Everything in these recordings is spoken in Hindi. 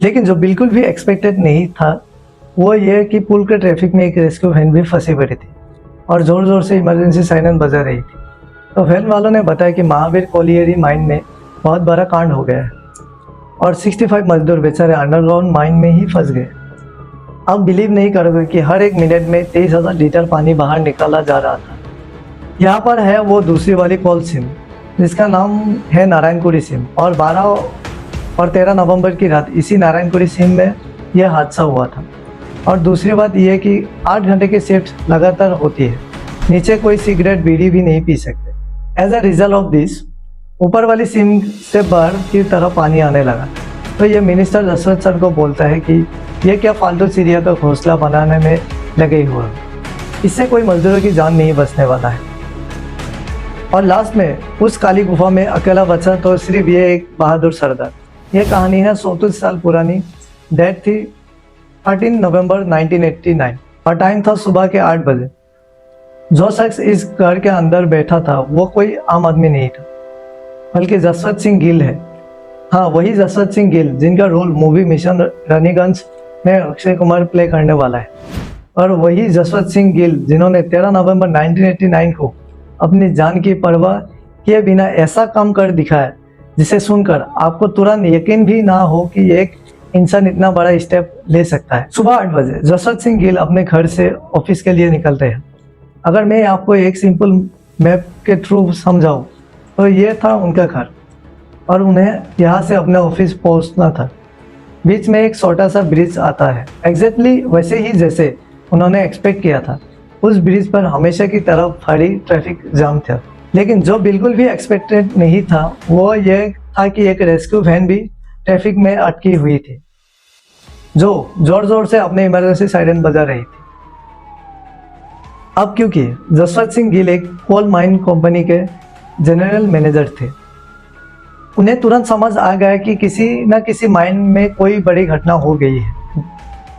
लेकिन जो बिल्कुल भी एक्सपेक्टेड नहीं था वो ये कि पुल के ट्रैफिक में एक रेस्क्यू वैन भी फंसी पड़ी थी और ज़ोर ज़ोर से इमरजेंसी साइरन बजा रही थी। तो वैन वालों ने बताया कि महावीर कोलियरी माइन में बहुत बड़ा कांड हो गया है और 65 मजदूर बेचारे अंडरग्राउंड माइन में ही फंस गए। आप बिलीव नहीं करोगे कि हर एक मिनट में 23,000 लीटर पानी बाहर निकाला जा रहा था। यहाँ पर है वो दूसरी वाली कोल सिम जिसका नाम है नारायणपुरी सिम और 12 और 13 नवंबर की रात इसी नारायणपुरी सिम में यह हादसा हुआ था। और दूसरी बात यह कि 8 घंटे की शिफ्ट लगातार होती है, नीचे कोई सिगरेट बीड़ी भी नहीं पी सकते। As a result of this ऊपर वाली सिम से बाहर की तरफ पानी आने लगा। तो ये मिनिस्टर जसवंत सर को बोलता है कि ये क्या फालतू चिड़िया का घोंसला बनाने में लगे हुए, इससे कोई मजदूरों की जान नहीं बचने वाला है। और लास्ट में उस काली गुफा में अकेला बचा तो सिर्फ ये एक बहादुर सरदार। ये कहानी है 34 साल पुरानी। डेट थी 13 नवंबर 1989 और टाइम था सुबह के 8 बजे। जो शख्स इस घर के अंदर बैठा था वो कोई आम आदमी नहीं था बल्कि जसवंत सिंह गिल है। हाँ, वही जसवंत सिंह गिल जिनका रोल मूवी मिशन रानीगंज में अक्षय कुमार प्ले करने वाला है। और वही जसवंत सिंह गिल जिन्होंने 13 नवंबर 1989 को अपनी जान की परवाह किए बिना ऐसा काम कर दिखाया जिसे सुनकर आपको तुरंत यकीन भी ना हो कि एक इंसान इतना बड़ा स्टेप ले सकता है। सुबह 8 बजे जसवंत सिंह गिल अपने घर से ऑफिस के लिए निकलते हैं। अगर मैं आपको एक सिंपल मैप के थ्रू समझाऊं तो ये था उनका घर और उन्हें यहाँ से अपने ऑफिस पहुँचना था। बीच में एक छोटा सा ब्रिज आता है, एग्जैक्टली वैसे ही जैसे उन्होंने एक्सपेक्ट किया था। उस ब्रिज पर हमेशा की तरह भारी ट्रैफिक जाम था, लेकिन जो बिल्कुल भी एक्सपेक्टेड नहीं था वो ये था कि एक रेस्क्यू वैन भी ट्रैफिक में अटकी हुई थी जो जोर जोर से अपने इमरजेंसी साइरन बजा रही थी। अब क्योंकि जसवंत सिंह गिल एक कोल माइन कंपनी के जनरल मैनेजर थे, उन्हें तुरंत समझ आ गया कि किसी न किसी माइन में कोई बड़ी घटना हो गई है।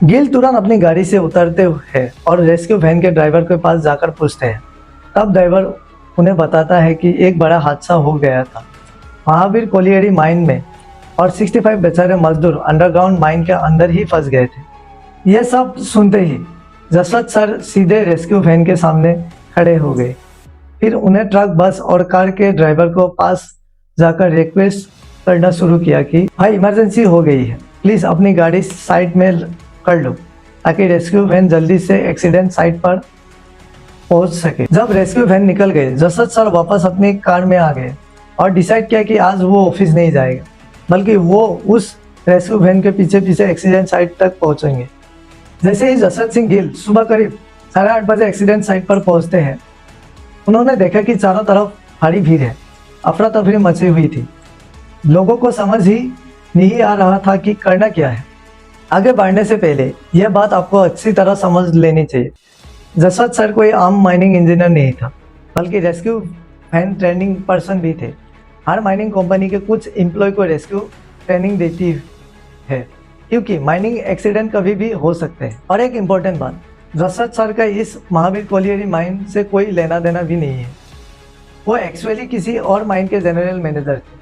गिल तुरंत अपनी गाड़ी से उतरते हैं और रेस्क्यू वैन के ड्राइवर के पास जाकर पूछते हैं। तब ड्राइवर उन्हें बताता है कि एक बड़ा हादसा हो गया था महावीर कोलियरी माइन में और 65 बेचारे मजदूर अंडरग्राउंड माइन के अंदर ही फंस गए थे। यह सब सुनते ही जसवंत सर सीधे रेस्क्यू वैन के सामने खड़े हो गए। फिर उन्हें ट्रक, बस और कार के ड्राइवर को पास जाकर रिक्वेस्ट करना शुरू किया कि भाई इमरजेंसी हो गई है, प्लीज़ अपनी गाड़ी साइड में कर लो ताकि रेस्क्यू वैन जल्दी से एक्सीडेंट साइट पर पहुंच सके। जब रेस्क्यू वैन निकल गए जसवंत सर वापस अपनी कार में आ गए और डिसाइड किया कि आज वो ऑफिस नहीं जाएगा बल्कि वो उस रेस्क्यू वैन के पीछे पीछे एक्सीडेंट साइट तक पहुंचेंगे। जैसे ही जसवंत सिंह गिल सुबह करीब 8:30 बजे एक्सीडेंट साइट पर पहुंचते हैं, उन्होंने देखा कि चारों तरफ भारी भीड़ है, अफरा तफरी मची हुई थी। लोगों को समझ ही नहीं आ रहा था कि करना क्या है। आगे बढ़ने से पहले यह बात आपको अच्छी तरह समझ लेनी चाहिए। जसवंत सर कोई आम माइनिंग इंजीनियर नहीं था बल्कि रेस्क्यू वैन ट्रेनिंग पर्सन भी थे। हर माइनिंग कंपनी के कुछ एम्प्लॉय को रेस्क्यू ट्रेनिंग देती है क्योंकि माइनिंग एक्सीडेंट कभी भी हो सकते हैं। और एक इम्पोर्टेंट बात, जसवंत सर का इस महावीर कोलियरी माइन से कोई लेना देना भी नहीं है। वो एक्चुअली किसी और माइन के जनरल मैनेजर थे।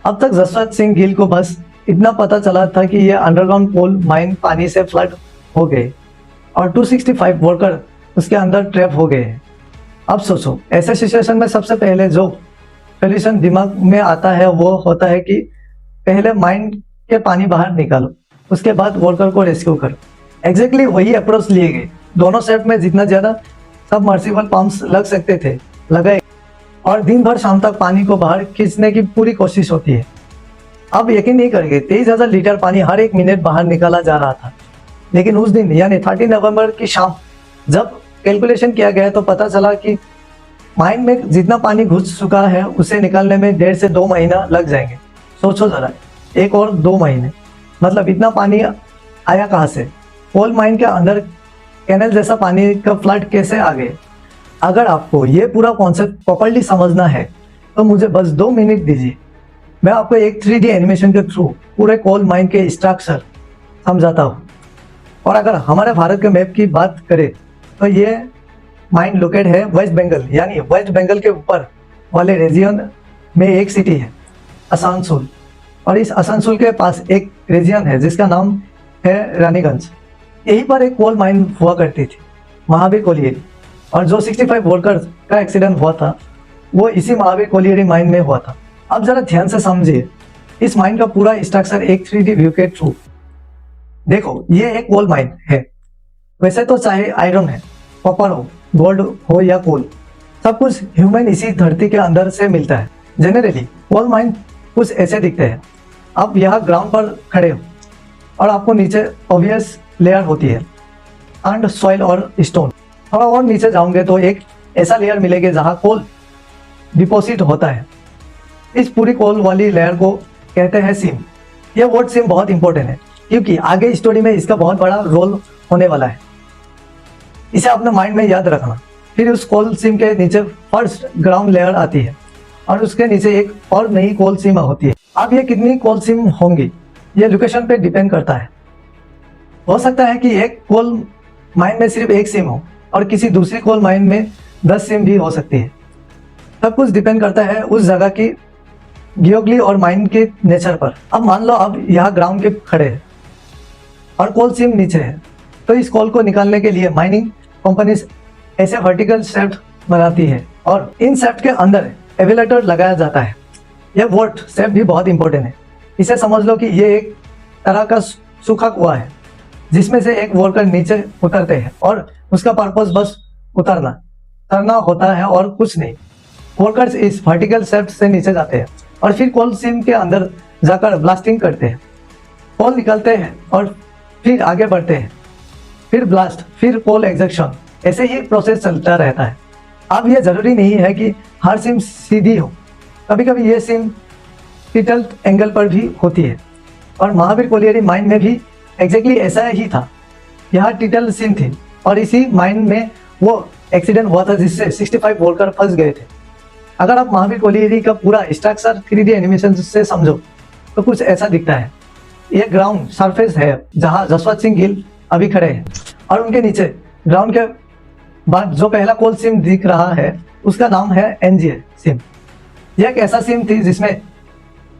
अब तक जसवंत सिंह गिल को बस इतना पता चला था कि यह अंडरग्राउंड कोल माइन पानी से फ्लड हो गए और 265 वर्कर उसके अंदर ट्रैप हो गए हैं। अब सोचो, ऐसे सिचुएशन में सबसे पहले जो सोल्यूशन दिमाग में आता है वो होता है कि पहले माइन के पानी बाहर निकालो, उसके बाद वर्कर को रेस्क्यू करो। एग्जैक्टली वही अप्रोच लिए गए। दोनों सेट में जितना ज़्यादा सबमर्सिबल पंप्स लग सकते थे लगाए और दिन भर शाम तक पानी को बाहर खींचने की पूरी कोशिश होती है। अब यकीन नहीं करेंगे, 23,000 लीटर पानी हर एक मिनट बाहर निकाला जा रहा था। लेकिन उस दिन यानी 13 नवंबर की शाम जब कैलकुलेशन किया गया तो पता चला कि माइन में जितना पानी घुस चुका है उसे निकालने में 1.5 से 2 महीना लग जाएंगे। सोचो जरा, एक और 2 महीने, मतलब इतना पानी आया कहाँ से? कोल माइन के अंदर कैनल जैसा पानी का फ्लड कैसे आ गए? अगर आपको ये पूरा कॉन्सेप्ट प्रॉपर्ली समझना है तो मुझे बस 2 मिनट दीजिए, मैं आपको एक 3D एनिमेशन के थ्रू पूरे कोल माइन के स्ट्रक्चर समझाता हूँ। और अगर हमारे भारत के मैप की बात करें तो ये माइन लोकेट है वेस्ट बंगाल, यानी वेस्ट बंगाल के ऊपर वाले रीजियन में एक सिटी है आसनसोल। और इस आसनसोल के पास एक रीजन है जिसका नाम है रानीगंज। यहीं पर एक कोल माइन हुआ करती थी, महावीर कोलियरी, और जो 65 वर्कर्स का एक्सीडेंट हुआ था वो इसी महावीर कोलियरी माइन में हुआ था। अब जरा ध्यान से समझिए इस माइन का पूरा स्ट्रक्चर एक 3D व्यू के थ्रू। देखो ये एक कोल माइन है, वैसे तो चाहे आयरन है, कॉपर हो, गोल्ड हो या कोल, सब कुछ ह्यूमन इसी धरती के अंदर से मिलता है। जनरली कोल माइन कुछ ऐसे दिखते हैं। आप यहाँ ग्राउंड पर खड़े हो और आपको नीचे ऑब्वियस लेयर होती है, एंड सॉइल और स्टोन। थोड़ा और नीचे जाओगे तो एक ऐसा लेयर मिलेगा जहाँ कोल डिपॉजिट होता है। इस पूरी कोल वाली लेयर को कहते हैं सीम। यह वर्ड सीम बहुत इंपॉर्टेंट है क्योंकि आगे स्टोरी में इसका बहुत बड़ा रोल होने वाला है। इसे अपने माइंड में याद रखना। फिर उस कोल सीम के नीचे फर्स्ट ग्राउंड लेयर आती है और उसके नीचे एक और नई कोल सीम होती है। अब ये कितनी कोल सीम होंगी ये लोकेशन पे डिपेंड करता है। हो सकता है कि एक कोल माइन में सिर्फ एक सीम हो और किसी दूसरी कोल माइन में 10 सीम भी हो सकती है। सब कुछ डिपेंड करता है उस जगह की जियोग्ली और माइन के नेचर पर। अब मान लो अब यहाँ ग्राउंड के खड़े हैं और कोल सीम नीचे है, तो इस कोल को निकालने के लिए माइनिंग कंपनी ऐसे वर्टिकल शेफ्ट बनाती है और इन शेफ्ट के अंदर एवेलेटर लगाया जाता है। यह वर्ट शेफ्ट भी बहुत इंपॉर्टेंट है। इसे समझ लो कि ये एक तरह का सूखा कुआं है जिसमें से एक वर्कर नीचे उतरते हैं और उसका पर्पस बस उतरना होता है और कुछ नहीं। वर्कर्स इस वर्टिकल शेफ्ट से नीचे जाते हैं और फिर कोल सीम के अंदर जाकर ब्लास्टिंग करते हैं। कोल निकालते हैं और फिर आगे बढ़ते हैं, फिर ब्लास्ट, फिर कोल एग्जैक्शन, ऐसे ही प्रोसेस चलता रहता है। अब यह जरूरी नहीं है कि हर सीम सीधी हो, कभी कभी ये सीम टिल्ट एंगल पर भी होती है और महावीर कोलियरी माइन में भी एग्जैक्टली ऐसा ही था। यहाँ टिल्ट सीम थी और इसी माइन में वो एक्सीडेंट हुआ था जिससे 65 वर्कर फंस गए थे। अगर आप महावीर कोलियरी का पूरा स्ट्रक्चर 3D एनिमेशन से समझो तो कुछ ऐसा दिखता है। ये ग्राउंड सरफेस है जहाँ जसवंत सिंह गिल अभी खड़े हैं और उनके नीचे ग्राउंड के बाद जो पहला कोल सीम दिख रहा है उसका नाम है NGA सीम। यह एक ऐसा सीम थी जिसमें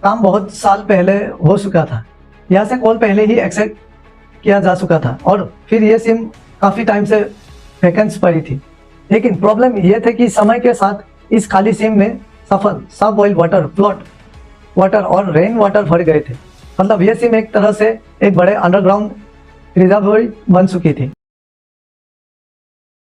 काम बहुत साल पहले हो चुका था। यहाँ से कोल पहले ही एक्सेप्ट किया जा चुका था और फिर यह सीम काफी टाइम से वैकेंसी पड़ी थी। लेकिन प्रॉब्लम यह थे कि समय के साथ इस खाली सीम में सब बॉइल वाटर, फ्लोट वाटर और रेन वाटर भर गए थे। मतलब यह सीम एक तरह से एक बड़े अंडरग्राउंड रिजर्वोयर बन चुकी थी।